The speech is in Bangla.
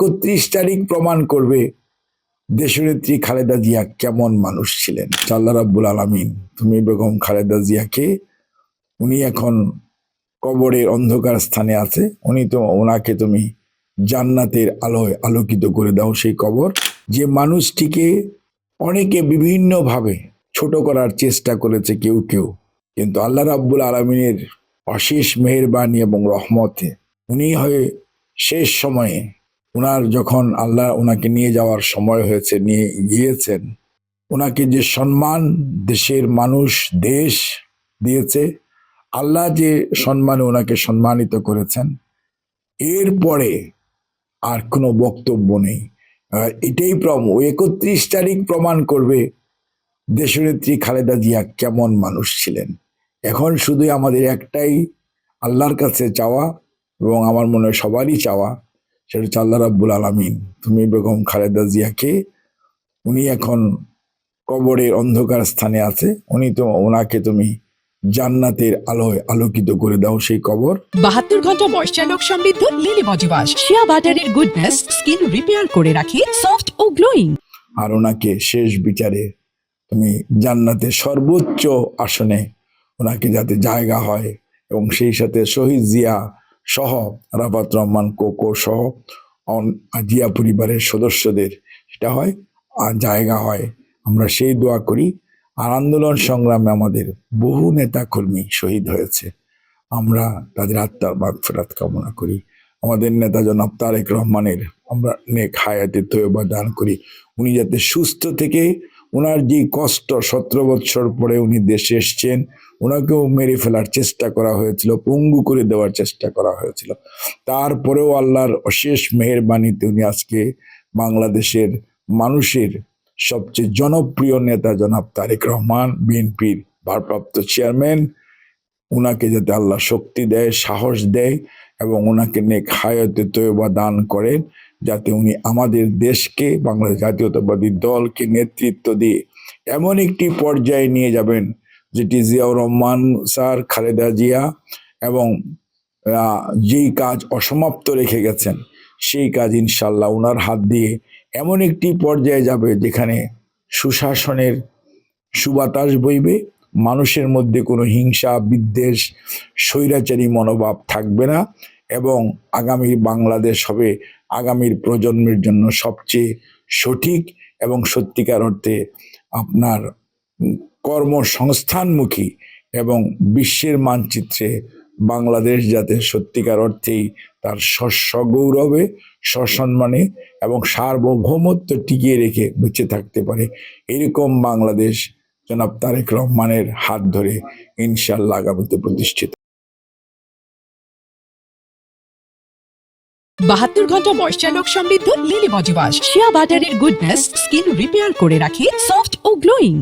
31 তারিখ প্রমাণ করবে দেশনেত্রী খালেদা জিয়া কেমন মানুষ ছিলেন। আল্লাহ রাব্বুল আলামিন তুমি বেগম খালেদা জিয়াকে, উনি এখন কবরের অন্ধকার স্থানে আছে, ওনাকে তুমি জান্নাতের আলোয় আলোকিত করে দাও সেই কবর। যে মানুষটিকে অনেকে বিভিন্নভাবে ছোট করার চেষ্টা করেছে কেউ কেউ, কিন্তু আল্লাহ রাব্বুল আলামিনের অশেষ মেহেরবানি এবং রহমতে উনি হয়ে শেষ সময়ে যখন আল্লাহ ওনাকে নিয়ে যাওয়ার সময় হয়েছে, নিয়ে গিয়েছেন, ওনাকে যে সম্মান দেশের মানুষ দেশ দিয়েছে, আল্লাহ যে সম্মানে ওনাকে সম্মানিত করেছেন, এরপরে আর কোনো বক্তব্য নেই। এটাই 31 তারিখ প্রমাণ করবে দেশনেত্রী খালেদা জিয়া কেমন মানুষ ছিলেন। এখন শুধু আমাদের একটাই আল্লাহর কাছে চাওয়া, এবং আমার মনে হয় সবারই চাওয়া, সেটা হচ্ছে আল্লাহ রাব্বুল আলামিন তুমি বেগম খালেদা জিয়াকে, উনি এখন কবরের অন্ধকার স্থানে আছে, ওনাকে তুমি জান্নাতের আলোয় আলোকিত করে দাও সেই কবর। 72 ঘন্টা ময়শ্চার সমৃদ্ধ লিলি বডি ওয়াশ, শিয়া বাটারের গুডনেস স্কিন রিপেয়ার করে রাখে সফট ও গ্লোয়িং। আর ওনাকে শেষ বিচারে তুমি জান্নাতের সর্বোচ্চ আসনে ওনাকে যাতে জায়গা হয়, এবং সেই সাথে শহীদ জিয়া সহ রাফাত রহমান কোকো সহ জিয়া পরিবারের সদস্যদের সেটা হয় আর জায়গা হয়, আমরা সেই দোয়া করি। আর আন্দোলন সংগ্রামে আমাদের বহু নেতা কর্মী শহীদ হয়েছে, আমরা তাদের আত্মার মাগফিরাত কামনা করি। আমাদের নেতা জনাব তারেক রহমানের আমরা নেক হায়াতে তয়বা দান করি, উনি যাতে সুস্থ থেকে, ওনার যে কষ্ট 17 বছর পরে উনি দেশে এসছেন, ওনাকেও মেরে ফেলার চেষ্টা করা হয়েছিল, পঙ্গু করে দেওয়ার চেষ্টা করা হয়েছিল, তারপরেও আল্লাহর অশেষ মেহেরবানিতে উনি আজকে বাংলাদেশের মানুষের সবচেয়ে জনপ্রিয় নেতা জনাব তারেক রহমান, বিএনপির ভারপ্রাপ্ত চেয়ারম্যান, উনাকে যাতে আল্লাহ শক্তি দেয়, সাহস দেয়, এবং ওনাকে নেক হায়াতে তয়বা দান করেন, যাতে উনি আমাদের দেশকে, বাংলাদেশ জাতীয়তাবাদী দলকে নেতৃত্ব দিয়ে এমন একটি পর্যায়ে নিয়ে যাবেন যেটি জিয়াউর রহমান স্যার, খালেদা জিয়া এবং যেই কাজ অসমাপ্ত রেখে গেছেন সেই কাজ ইনশাল্লাহ ওনার হাত দিয়ে এমন একটি পর্যায়ে যাবে যেখানে সুশাসনের সুবাতাস বইবে, মানুষের মধ্যে কোনো হিংসা বিদ্বেষ স্বৈরাচারী মনোভাব থাকবে না, এবং আগামীর বাংলাদেশ হবে আগামীর প্রজন্মের জন্য সবচেয়ে সঠিক এবং সত্যিকার অর্থে আপনার কর্মসংস্থানমুখী, এবং বিশ্বের মানচিত্রে বাংলাদেশ যাতে সত্যিকার অর্থেই তার সগৌরবে, সসম্মানে এবং সার্বভৌমত্ব টিকিয়ে রেখে বেঁচে থাকতে পারে, এরকম বাংলাদেশ জনাব তারেক রহমানের হাত ধরে ইনশাআল্লাহ আগামীতে প্রতিষ্ঠিত। 72 ঘন্টা ময়শ্চার সমৃদ্ধ লিলি বডি ওয়াশ, শিয়া বাটারের গুডনেস স্কিন রিপেয়ার করে রাখে সফট ও গ্লোয়িং।